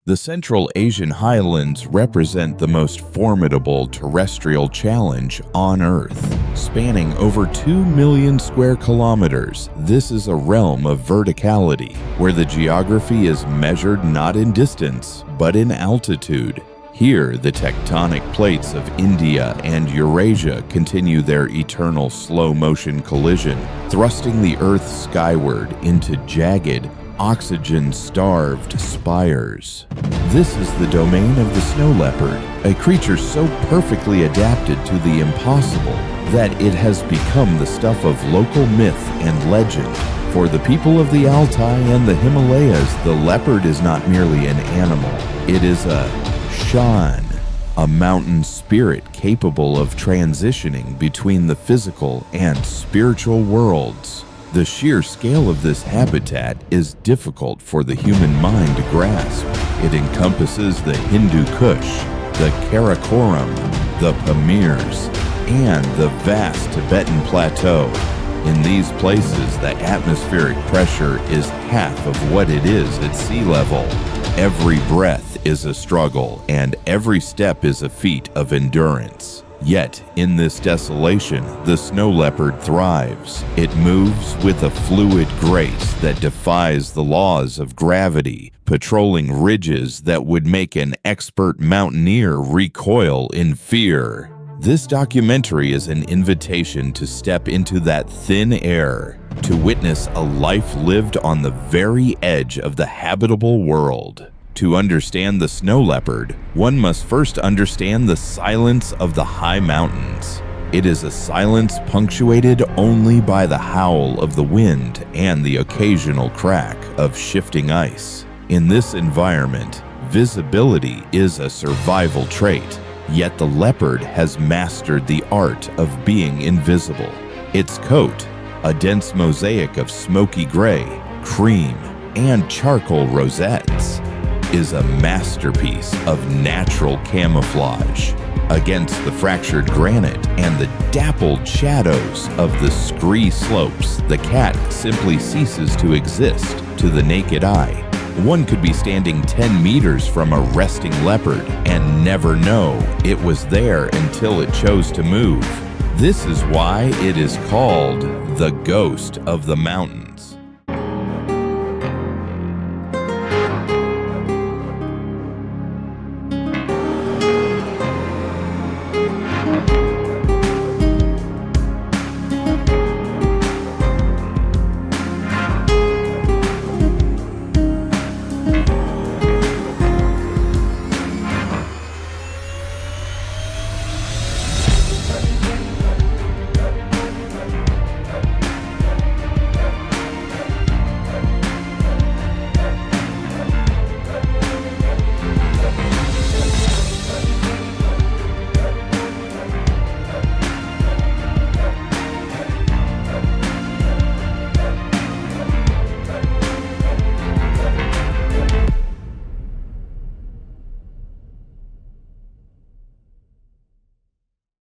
The Central Asian highlands represent the most formidable terrestrial challenge on Earth. Spanning over 2 million square kilometers, this is a realm of verticality, where the geography is measured not in distance, but in altitude. Here, the tectonic plates of India and Eurasia continue their eternal slow-motion collision, thrusting the Earth skyward into jagged, oxygen-starved spires. This is the domain of the snow leopard, a creature so perfectly adapted to the impossible that it has become the stuff of local myth and legend. For the people of the Altai and the Himalayas, the leopard is not merely an animal. It is a Shan, a mountain spirit capable of transitioning between the physical and spiritual worlds. The sheer scale of this habitat is difficult for the human mind to grasp. It encompasses the Hindu Kush, the Karakoram, the Pamirs, and the vast Tibetan Plateau. In these places, the atmospheric pressure is half of what it is at sea level. Every breath is a struggle, and every step is a feat of endurance. Yet, in this desolation, the snow leopard thrives. It moves with a fluid grace that defies the laws of gravity, patrolling ridges that would make an expert mountaineer recoil in fear. This documentary is an invitation to step into that thin air, to witness a life lived on the very edge of the habitable world. To understand the snow leopard, one must first understand the silence of the high mountains. It is a silence punctuated only by the howl of the wind and the occasional crack of shifting ice. In this environment, visibility is a survival trait, yet the leopard has mastered the art of being invisible. Its coat, a dense mosaic of smoky gray, cream, and charcoal rosettes, is a masterpiece of natural camouflage. Against the fractured granite and the dappled shadows of the scree slopes, the cat simply ceases to exist to the naked eye. One could be standing 10 meters from a resting leopard and never know it was there until it chose to move. This is why it is called the ghost of the mountains.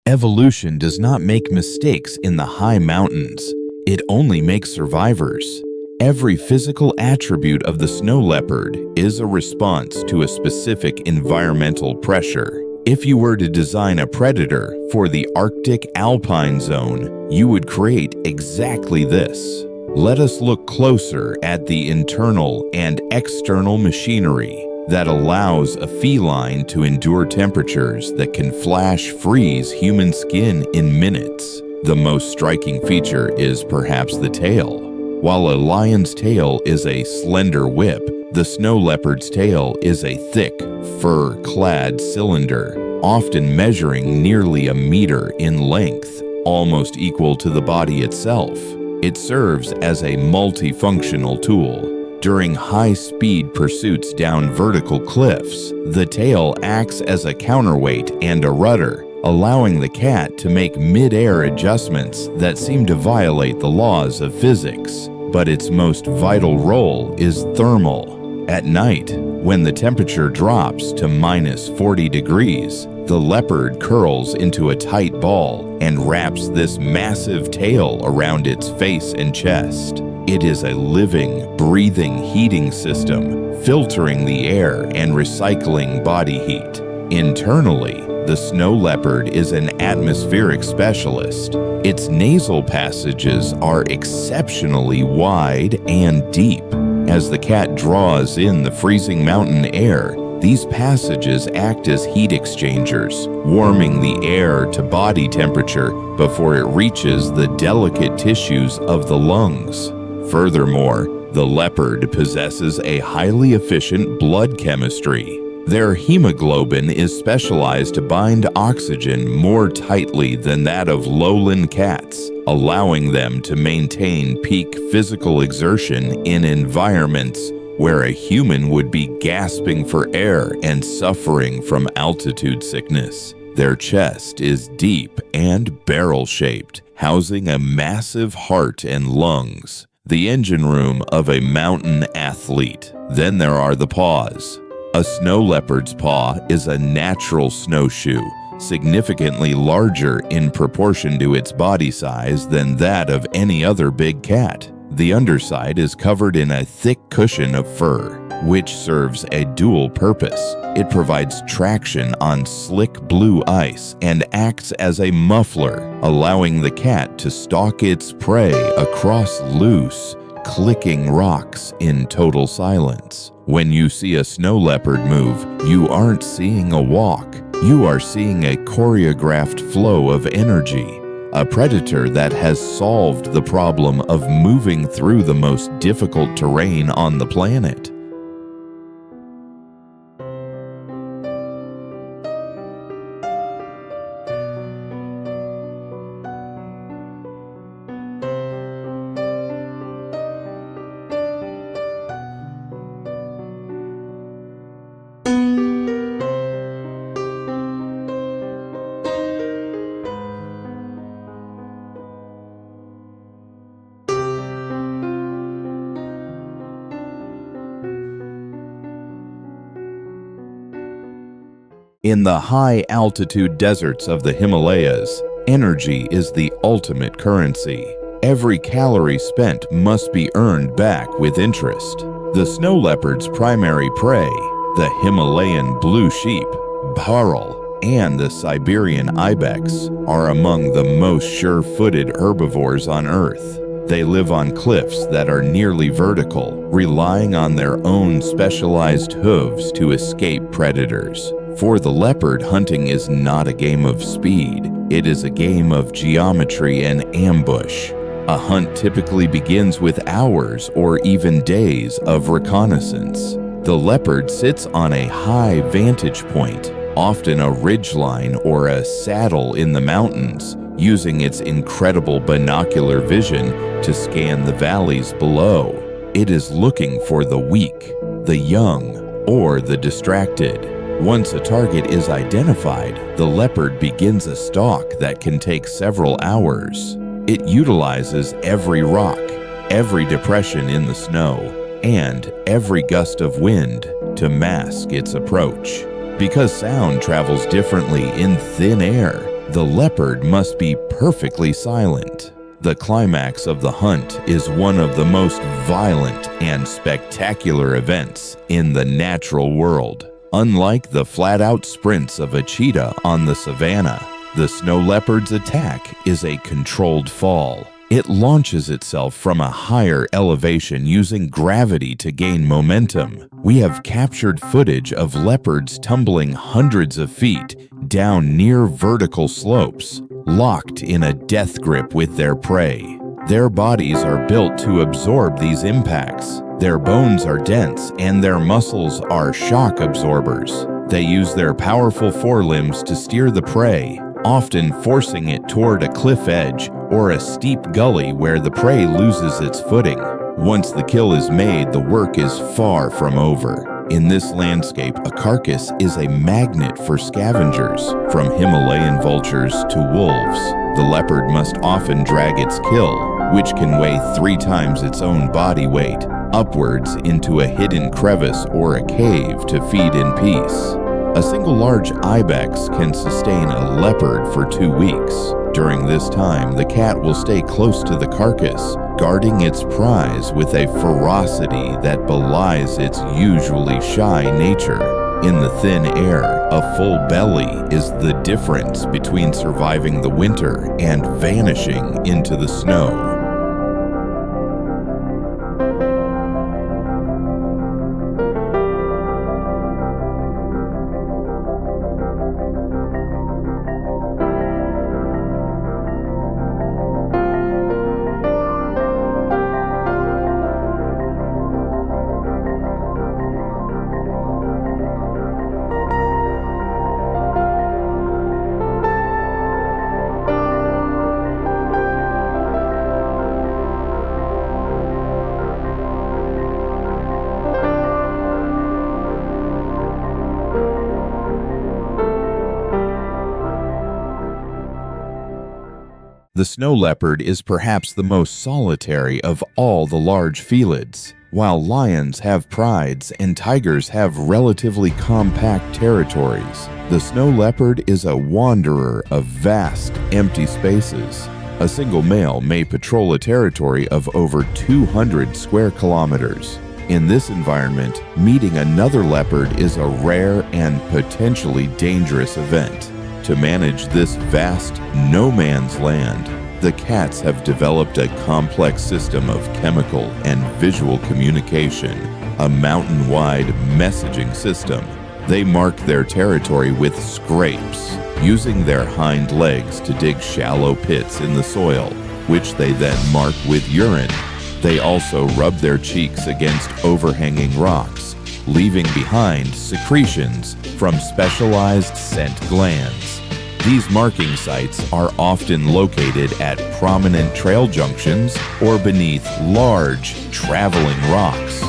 Evolution does not make mistakes in the high mountains. It only makes survivors. Every physical attribute of the snow leopard is a response to a specific environmental pressure. If you were to design a predator for the Arctic alpine zone, you would create exactly this. Let us look closer at the internal and external machinery that allows a feline to endure temperatures that can flash freeze human skin in minutes. The most striking feature is perhaps the tail. While a lion's tail is a slender whip, the snow leopard's tail is a thick, fur-clad cylinder, often measuring nearly a meter in length, almost equal to the body itself. It serves as a multifunctional tool. During high-speed pursuits down vertical cliffs, the tail acts as a counterweight and a rudder, allowing the cat to make mid-air adjustments that seem to violate the laws of physics. But its most vital role is thermal. At night, when the temperature drops to -40 degrees, the leopard curls into a tight ball and wraps this massive tail around its face and chest. It is a living, breathing heating system filtering the air and recycling body heat. Internally, the snow leopard is an atmospheric specialist. Its nasal passages are exceptionally wide and deep. As the cat draws in the freezing mountain air, these passages act as heat exchangers, warming the air to body temperature before it reaches the delicate tissues of the lungs. Furthermore, the leopard possesses a highly efficient blood chemistry. Their hemoglobin is specialized to bind oxygen more tightly than that of lowland cats, allowing them to maintain peak physical exertion in environments where a human would be gasping for air and suffering from altitude sickness. Their chest is deep and barrel-shaped, housing a massive heart and lungs, the engine room of a mountain athlete. Then there are the paws. A snow leopard's paw is a natural snowshoe, significantly larger in proportion to its body size than that of any other big cat. The underside is covered in a thick cushion of fur, which serves a dual purpose. It provides traction on slick blue ice and acts as a muffler, allowing the cat to stalk its prey across loose, clicking rocks in total silence. When you see a snow leopard move, you aren't seeing a walk. You are seeing a choreographed flow of energy, a predator that has solved the problem of moving through the most difficult terrain on the planet. In the high-altitude deserts of the Himalayas, energy is the ultimate currency. Every calorie spent must be earned back with interest. The snow leopard's primary prey, the Himalayan blue sheep, bharal, and the Siberian ibex, are among the most sure-footed herbivores on Earth. They live on cliffs that are nearly vertical, relying on their own specialized hooves to escape predators. For the leopard, hunting is not a game of speed. It is a game of geometry and ambush. A hunt typically begins with hours or even days of reconnaissance. The leopard sits on a high vantage point, often a ridgeline or a saddle in the mountains, using its incredible binocular vision to scan the valleys below. It is looking for the weak, the young, or the distracted. Once a target is identified, the leopard begins a stalk that can take several hours. It utilizes every rock, every depression in the snow, and every gust of wind to mask its approach. Because sound travels differently in thin air, the leopard must be perfectly silent. The climax of the hunt is one of the most violent and spectacular events in the natural world. Unlike the flat-out sprints of a cheetah on the savanna, the snow leopard's attack is a controlled fall. It launches itself from a higher elevation using gravity to gain momentum. We have captured footage of leopards tumbling hundreds of feet down near vertical slopes, locked in a death grip with their prey. Their bodies are built to absorb these impacts. Their bones are dense and their muscles are shock absorbers. They use their powerful forelimbs to steer the prey, often forcing it toward a cliff edge or a steep gully where the prey loses its footing. Once the kill is made, the work is far from over. In this landscape, a carcass is a magnet for scavengers, from Himalayan vultures to wolves. The leopard must often drag its kill, which can weigh 3 times its own body weight, upwards into a hidden crevice or a cave to feed in peace. A single large ibex can sustain a leopard for 2 weeks. During this time, the cat will stay close to the carcass, guarding its prize with a ferocity that belies its usually shy nature. In the thin air, a full belly is the difference between surviving the winter and vanishing into the snow. The snow leopard is perhaps the most solitary of all the large felids. While lions have prides and tigers have relatively compact territories, the snow leopard is a wanderer of vast, empty spaces. A single male may patrol a territory of over 200 square kilometers. In this environment, meeting another leopard is a rare and potentially dangerous event. To manage this vast no man's land, the cats have developed a complex system of chemical and visual communication, a mountain-wide messaging system. They mark their territory with scrapes, using their hind legs to dig shallow pits in the soil, which they then mark with urine. They also rub their cheeks against overhanging rocks, leaving behind secretions from specialized scent glands. These marking sites are often located at prominent trail junctions or beneath large, traveling rocks.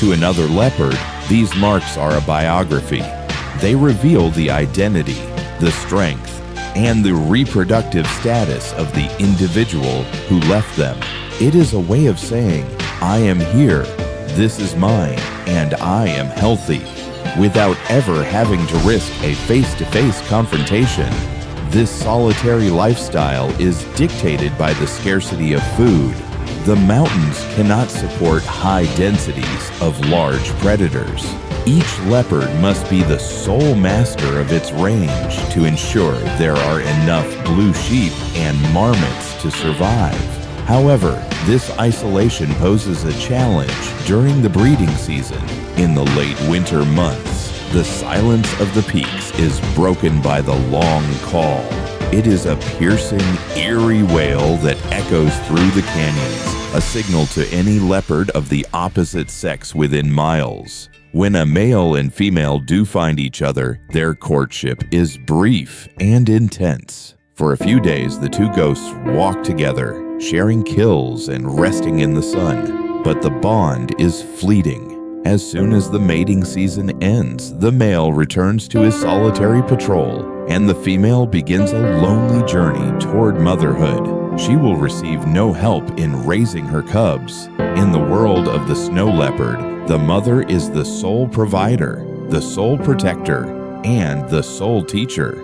To another leopard, these marks are a biography. They reveal the identity, the strength, and the reproductive status of the individual who left them. It is a way of saying, I am here, this is mine, and I am healthy, without ever having to risk a face-to-face confrontation. This solitary lifestyle is dictated by the scarcity of food. The mountains cannot support high densities of large predators. Each leopard must be the sole master of its range to ensure there are enough blue sheep and marmots to survive. However, this isolation poses a challenge during the breeding season. In the late winter months, the silence of the peaks is broken by the long call. It is a piercing, eerie wail that echoes through the canyons, a signal to any leopard of the opposite sex within miles. When a male and female do find each other, their courtship is brief and intense. For a few days, the two ghosts walk together, sharing kills and resting in the sun. But the bond is fleeting. As soon as the mating season ends, the male returns to his solitary patrol, and the female begins a lonely journey toward motherhood. She will receive no help in raising her cubs. In the world of the snow leopard, the mother is the sole provider, the sole protector, and the sole teacher.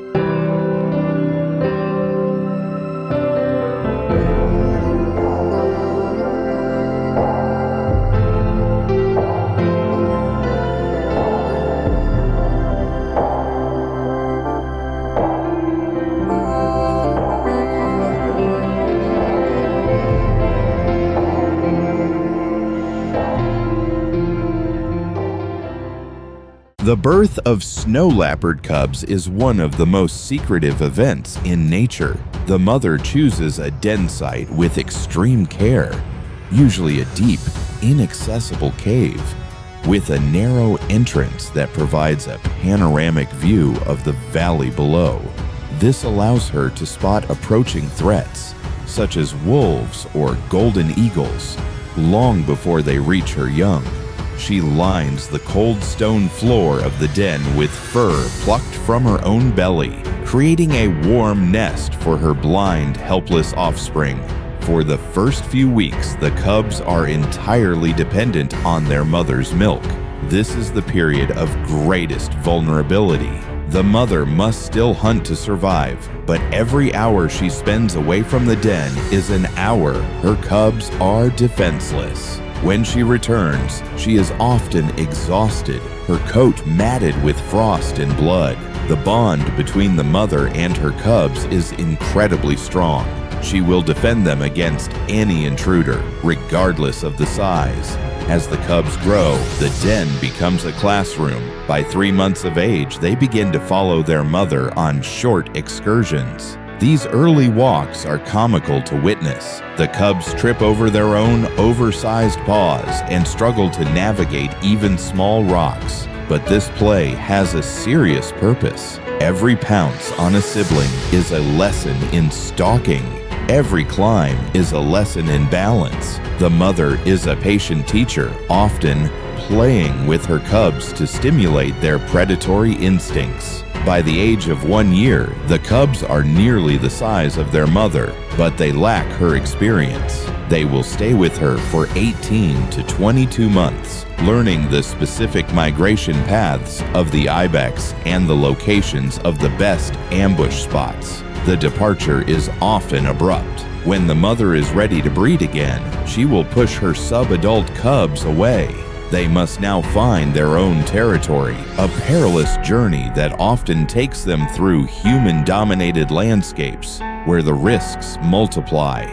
The birth of snow leopard cubs is one of the most secretive events in nature. The mother chooses a den site with extreme care, usually a deep, inaccessible cave, with a narrow entrance that provides a panoramic view of the valley below. This allows her to spot approaching threats, such as wolves or golden eagles, long before they reach her young. She lines the cold stone floor of the den with fur plucked from her own belly, creating a warm nest for her blind, helpless offspring. For the first few weeks, the cubs are entirely dependent on their mother's milk. This is the period of greatest vulnerability. The mother must still hunt to survive, but every hour she spends away from the den is an hour her cubs are defenseless. When she returns, she is often exhausted, her coat matted with frost and blood. The bond between the mother and her cubs is incredibly strong. She will defend them against any intruder, regardless of the size. As the cubs grow, the den becomes a classroom. By 3 months of age, they begin to follow their mother on short excursions. These early walks are comical to witness. The cubs trip over their own oversized paws and struggle to navigate even small rocks. But this play has a serious purpose. Every pounce on a sibling is a lesson in stalking. Every climb is a lesson in balance. The mother is a patient teacher, often playing with her cubs to stimulate their predatory instincts. By the age of 1 year, the cubs are nearly the size of their mother, but they lack her experience. They will stay with her for 18 to 22 months, learning the specific migration paths of the ibex and the locations of the best ambush spots. The departure is often abrupt. When the mother is ready to breed again, she will push her sub-adult cubs away. They must now find their own territory, a perilous journey that often takes them through human-dominated landscapes where the risks multiply.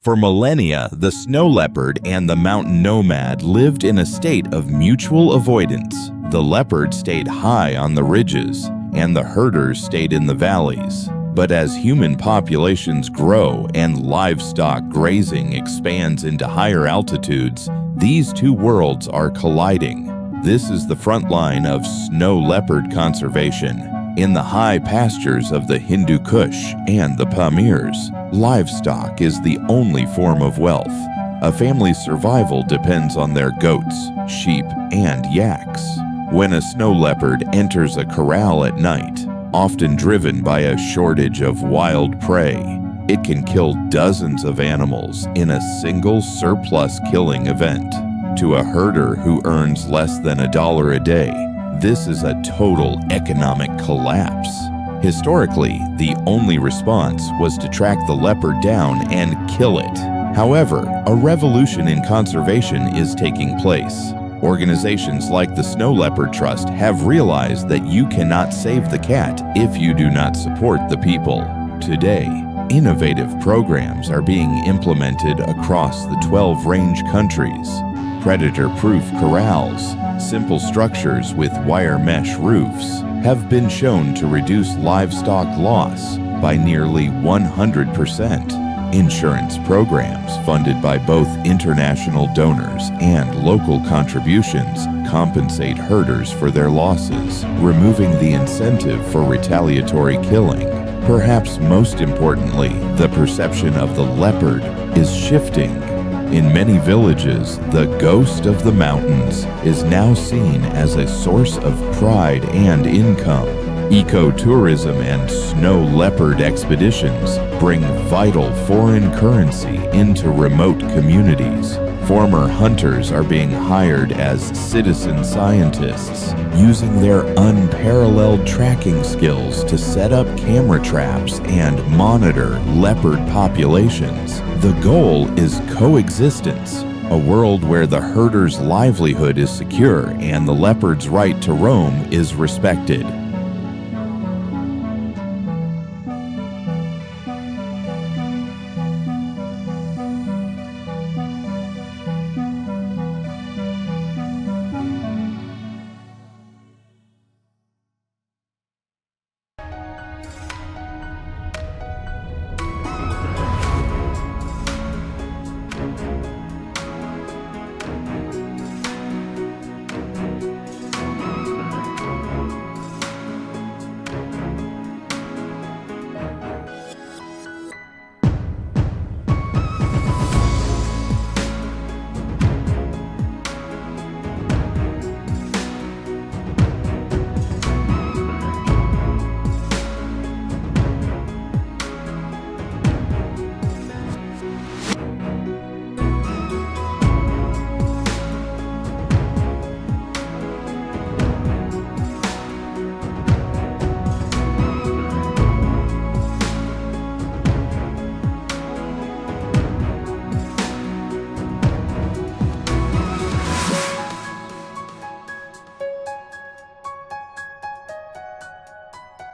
For millennia, the snow leopard and the mountain nomad lived in a state of mutual avoidance. The leopard stayed high on the ridges, and the herders stayed in the valleys. But as human populations grow and livestock grazing expands into higher altitudes, these two worlds are colliding. This is the front line of snow leopard conservation. In the high pastures of the Hindu Kush and the Pamirs, livestock is the only form of wealth. A family's survival depends on their goats, sheep, and yaks. When a snow leopard enters a corral at night, often driven by a shortage of wild prey, it can kill dozens of animals in a single surplus killing event. To a herder who earns less than $1 a day, this is a total economic collapse. Historically, the only response was to track the leopard down and kill it. However, a revolution in conservation is taking place. Organizations like the Snow Leopard Trust have realized that you cannot save the cat if you do not support the people. Today, innovative programs are being implemented across the 12 range countries. Predator-proof corrals, simple structures with wire mesh roofs, have been shown to reduce livestock loss by nearly 100%. Insurance programs funded by both international donors and local contributions compensate herders for their losses, removing the incentive for retaliatory killing. Perhaps most importantly, the perception of the leopard is shifting. In many villages, the ghost of the mountains is now seen as a source of pride and income. Ecotourism and snow leopard expeditions bring vital foreign currency into remote communities. Former hunters are being hired as citizen scientists, using their unparalleled tracking skills to set up camera traps and monitor leopard populations. The goal is coexistence, a world where the herder's livelihood is secure and the leopard's right to roam is respected.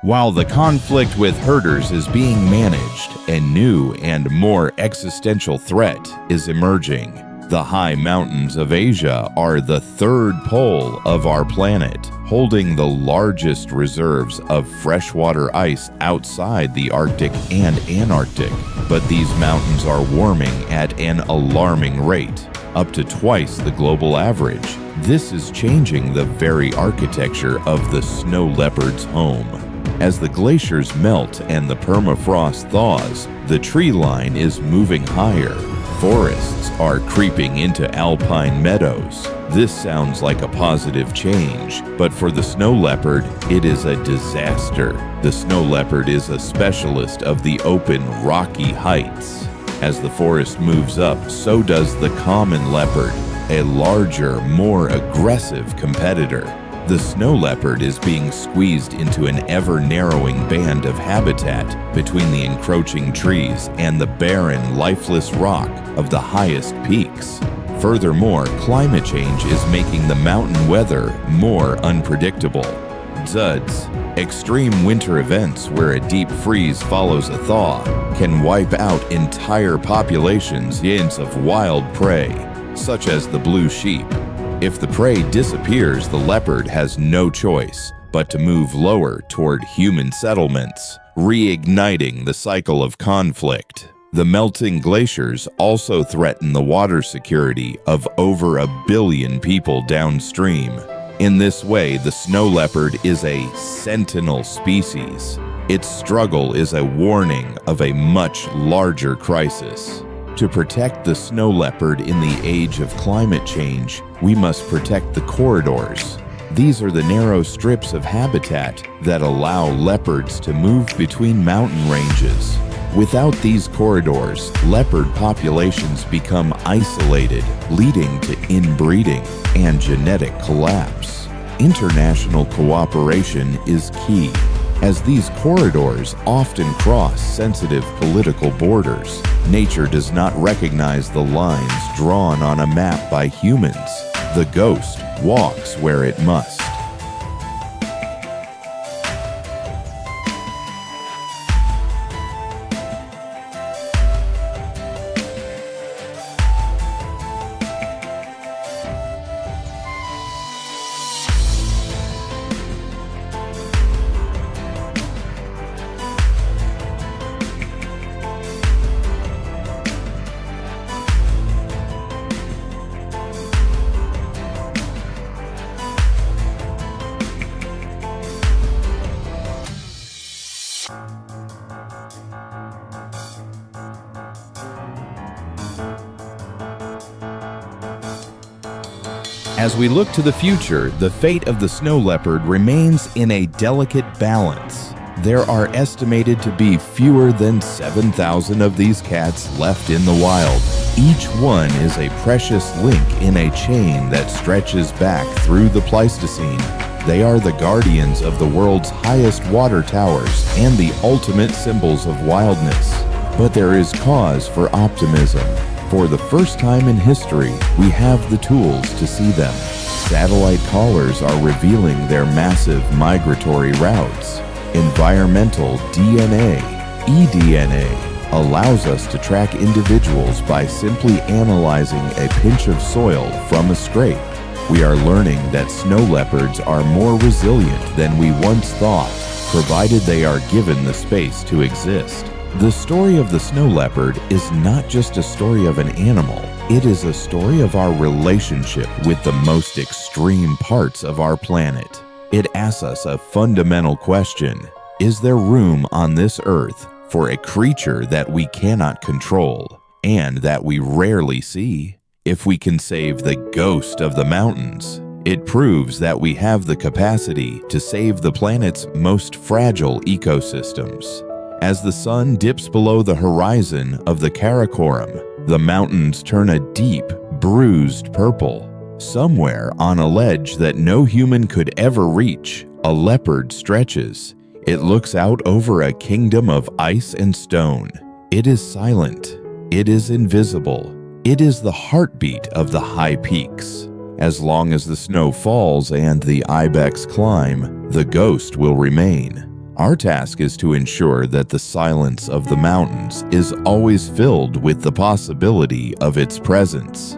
While the conflict with herders is being managed, a new and more existential threat is emerging. The high mountains of Asia are the third pole of our planet, holding the largest reserves of freshwater ice outside the Arctic and Antarctic. But these mountains are warming at an alarming rate, up to twice the global average. This is changing the very architecture of the snow leopard's home. As the glaciers melt and the permafrost thaws, the tree line is moving higher. Forests are creeping into alpine meadows. This sounds like a positive change, but for the snow leopard, it is a disaster. The snow leopard is a specialist of the open, rocky heights. As the forest moves up, so does the common leopard, a larger, more aggressive competitor. The snow leopard is being squeezed into an ever-narrowing band of habitat between the encroaching trees and the barren, lifeless rock of the highest peaks. Furthermore, climate change is making the mountain weather more unpredictable. ZUDs, extreme winter events where a deep freeze follows a thaw, can wipe out entire populations of wild prey, such as the blue sheep. If the prey disappears, the leopard has no choice but to move lower toward human settlements, reigniting the cycle of conflict. The melting glaciers also threaten the water security of over 1 billion people downstream. In this way, the snow leopard is a sentinel species. Its struggle is a warning of a much larger crisis. To protect the snow leopard in the age of climate change, we must protect the corridors. These are the narrow strips of habitat that allow leopards to move between mountain ranges. Without these corridors, leopard populations become isolated, leading to inbreeding and genetic collapse. International cooperation is key, as these corridors often cross sensitive political borders. Nature does not recognize the lines drawn on a map by humans. The ghost walks where it must. As we look to the future, the fate of the snow leopard remains in a delicate balance. There are estimated to be fewer than 7,000 of these cats left in the wild. Each one is a precious link in a chain that stretches back through the Pleistocene. They are the guardians of the world's highest water towers and the ultimate symbols of wildness. But there is cause for optimism. For the first time in history, we have the tools to see them. Satellite collars are revealing their massive migratory routes. Environmental DNA, eDNA, allows us to track individuals by simply analyzing a pinch of soil from a scrape. We are learning that snow leopards are more resilient than we once thought, provided they are given the space to exist. The story of the snow leopard is not just a story of an animal. It is a story of our relationship with the most extreme parts of our planet. It asks us a fundamental question: is there room on this earth for a creature that we cannot control and that we rarely see? If we can save the ghost of the mountains, it proves that we have the capacity to save the planet's most fragile ecosystems. As the sun dips below the horizon of the Karakoram, the mountains turn a deep, bruised purple. Somewhere on a ledge that no human could ever reach, a leopard stretches. It looks out over a kingdom of ice and stone. It is silent. It is invisible. It is the heartbeat of the high peaks. As long as the snow falls and the ibex climb, the ghost will remain. Our task is to ensure that the silence of the mountains is always filled with the possibility of its presence.